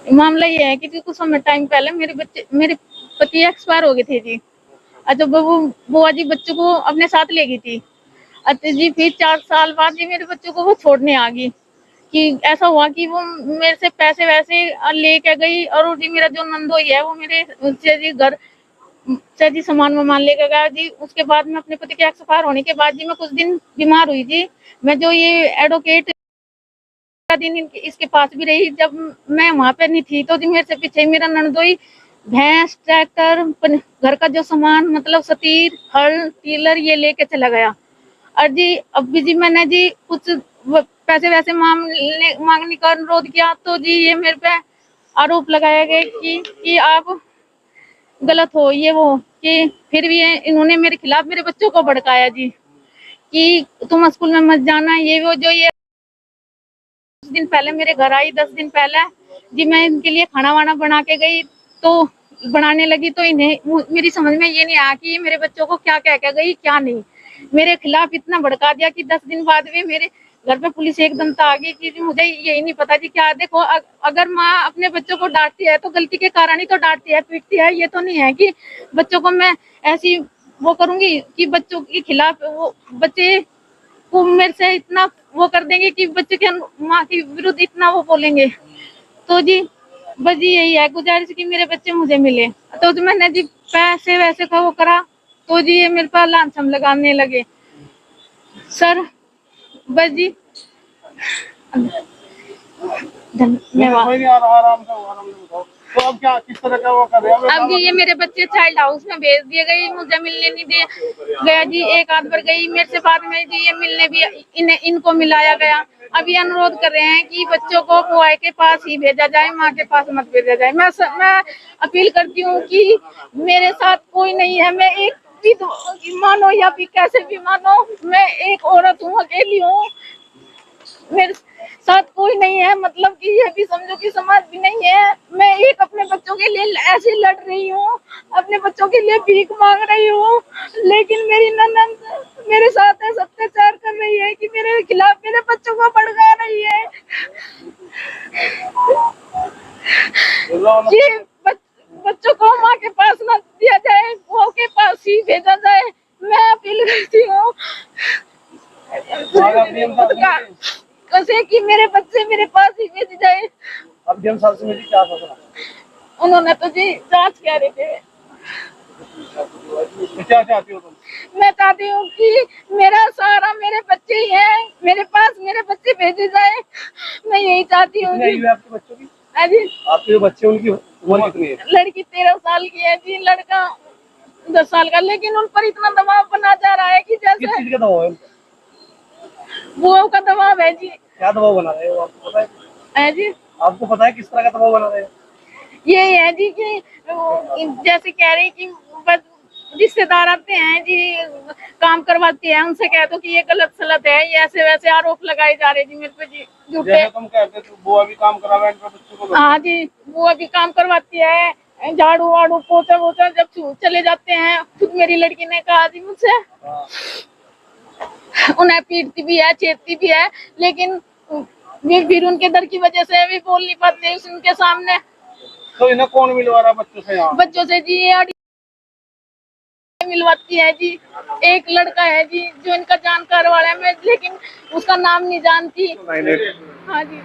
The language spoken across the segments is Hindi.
मामला ये है कि जी कुछ समय टाइम पहले मेरे पति एक्सपायर हो गए थे जी। अच्छा, वो बुआ जी बच्चों को अपने साथ ले गई थी। अच्छा जी, फिर 4 साल बाद जी मेरे बच्चों को वो छोड़ने आ गई। कि ऐसा हुआ कि वो मेरे से पैसे वैसे लेके गई, और जी मेरा जो नंदोई है वो मेरे से जी घर से जी सामान वामान लेकर गया जी। उसके बाद में अपने पति के एक्सपायर होने के बाद जी मैं कुछ दिन बीमार हुई जी। मैं जो ये एडवोकेट दिन इसके पास भी रही, जब मैं वहां पे नहीं थी तो जी मेरे से पीछे मेरा नंदोई भैंस, ट्रैक्टर, घर का जो सामान मतलब सतीर, हल, टीलर ये लेके चला गया। और जी अब भी जी मैंने जी कुछ पैसे वैसे मांगने का अनुरोध किया तो जी ये मेरे पे आरोप लगाया गया कि आप गलत हो, ये वो, कि फिर भी इन्होंने मेरे खिलाफ मेरे बच्चों को भड़काया जी कि तुम स्कूल में मत जाना, ये वो। जो ये 10 दिन पहले मेरे घर आई, 10 दिन पहले जी मैं इनके लिए खाना वाना बना के गई, तो बनाने लगी तो इन्हें मेरी समझ में ये नहीं आया कि मेरे बच्चों को क्या कह के गई क्या नहीं। मेरे खिलाफ इतना भड़का दिया कि 10 दिन बाद भी मेरे घर पे पुलिस एकदम से आ गई कि मुझे यही नहीं पता जी क्या। देखो, अगर माँ अपने बच्चों को डांटती है तो गलती के कारण ही तो डांटती है, पीटती है। ये तो नहीं है कि बच्चों को मैं ऐसी वो करूंगी कि बच्चों के खिलाफ वो बच्चे वो मेरे से इतना वो कर देंगे कि बच्चे के माँ के विरुद्ध इतना वो बोलेंगे। तो जी बस जी यही है गुजारिश कि मेरे बच्चे मुझे मिले। तो जो मैंने जी पैसे वैसे का वो करा तो जी ये मेरे पास लांछन लगाने लगे सर। बस जी धन्यवाद। तो अब क्या किस तरह का वो कर रहे हैं? अब जी ये मेरे बच्चे चाइल्ड हाउस में भेज दिए गए, मुझे मिलने नहीं दिया गया जी। एक आध बार गई मेरे से बाद में जी ये मिलने भी इनको मिलाया गया। अब ये अनुरोध कर रहे हैं कि बच्चों को बुआ के पास ही भेजा जाए, माँ के पास मत भेजा जाए। मैं अपील करती हूँ कि मेरे साथ कोई नहीं है, मैं एक भी मानो या भी कैसे भी मानो, मैं एक औरत हूँ, अकेली हूँ, मेरे साथ कोई नहीं है। मतलब कि ये भी समझो कि समाज भी नहीं है। मैं एक अपने बच्चों के लिए ऐसे लड़ रही हूँ, अपने बच्चों के लिए भीख मांग रही हूँ, लेकिन मेरी ननद मेरे साथ ऐसा अत्याचार कर रही है कि मेरे खिलाफ मेरे बच्चों को भड़का रही है कि बच्चों को माँ के पास न दिया जाए, वो के पास ही भेजा जाए। मैं अपील करती हूँ कैसे कि मेरे बच्चे मेरे पास ही भेज जाए। अब डीएम साहब से मेरी क्या फैसला? उन्होंने तो जी जांच कह रहे थे। क्या चाहती हो तुम? मैं चाहती हूँ कि मेरा सहारा मेरे बच्चे ही हैं, मेरे पास मेरे बच्चे भेजे जाए। मैं यही चाहती हूँ। आपके बच्चों की? जी आपके बच्चे, उनकी उम्र कितनी है? लड़की 13 साल की है जी, लड़का 10 साल का। लेकिन उन पर इतना दबाव बना जा रहा है कि जैसे किस चीज का दबाव है? बुआ का दबाव है जी। क्या दबाव बना रहे हो, आपको पता है जी? आपको पता है किस तरह का दबाव बना रहे हैं? ये है जी कि जैसे कह रहे कि बस रिश्तेदार आते हैं जी, काम करवाते हैं, उनसे कह दो कि ये गलत सलत है, ये ऐसे वैसे आरोप लगाए जा रहे जी मेरे पे जी। जैसे तुम कहते तो बुआ भी काम करवा बच्चों को। हाँ जी, बुआ भी काम करवाती है, झाड़ू वाड़ू पोछा वोछा जब चले जाते हैं। खुद मेरी लड़की ने कहा जी मुझसे, उन्हें पीटती भी है, छेड़ती भी है, लेकिन फिर उनके डर की वजह से भी बोल नहीं पाते उनके सामने। तो इन्हें कौन मिलवा रहा बच्चों से? यहाँ बच्चों से जी ये मिलवाती है जी। एक लड़का है जी जो इनका जानकार वाला है, मैं लेकिन उसका नाम नहीं जानती। हाँ जी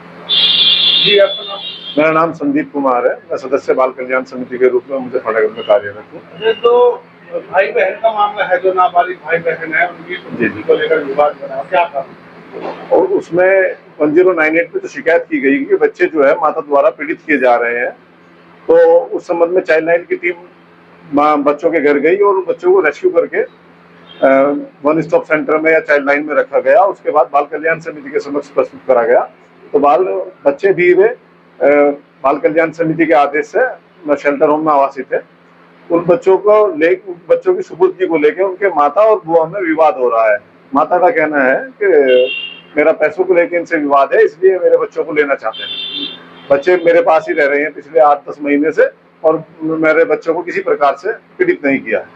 जी। आपका नाम? मेरा नाम संदीप कुमार है, मैं सदस्य बाल कल्याण समिति के रूप में मुजफ्फरनगर में कार्यरत हूँ। तो भाई बहन का मामला है, जो नाबालिग भाई बहन है उनकी को लेकर विवाद बना, क्या था? और उसमें 1098 में तो शिकायत की गई कि बच्चे जो है माता द्वारा पीड़ित किए जा रहे हैं। तो उस संबंध में चाइल्ड लाइन की टीम बच्चों के घर गई और बच्चों को रेस्क्यू करके वन स्टॉप सेंटर में या चाइल्ड लाइन में रखा गया। उसके बाद बाल कल्याण समिति के समक्ष प्रस्तुत करा गया। तो बच्चे भी वे बाल कल्याण समिति के आदेश से शेल्टर होम में आवासित है। उन बच्चों बच्चों की सुपुर्दगी को लेकर उनके माता और बुआ में विवाद हो रहा है। माता का कहना है कि मेरा पैसों को लेकर इनसे विवाद है, इसलिए मेरे बच्चों को लेना चाहते हैं। बच्चे मेरे पास ही रह रहे हैं पिछले 8-10 महीने से और मेरे बच्चों को किसी प्रकार से पीड़ित नहीं किया है।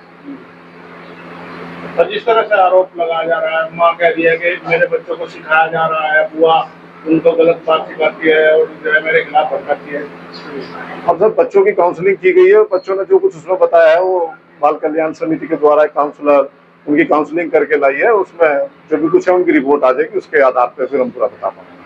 तो जिस तरह से आरोप लगाया जा रहा है, माँ कह रही है कि मेरे बच्चों को सिखाया जा रहा है, बुआ उनको गलत बात सिखाती है और जो है मेरे खिलाफ भड़काती है। अब सर बच्चों की काउंसलिंग की गई है और बच्चों ने जो कुछ उसमें बताया है वो बाल कल्याण समिति के द्वारा एक काउंसलर उनकी काउंसलिंग करके लाई है, उसमें जो भी कुछ है उनकी रिपोर्ट आ जाएगी, उसके आधार पर फिर हम पूरा बता पाएंगे।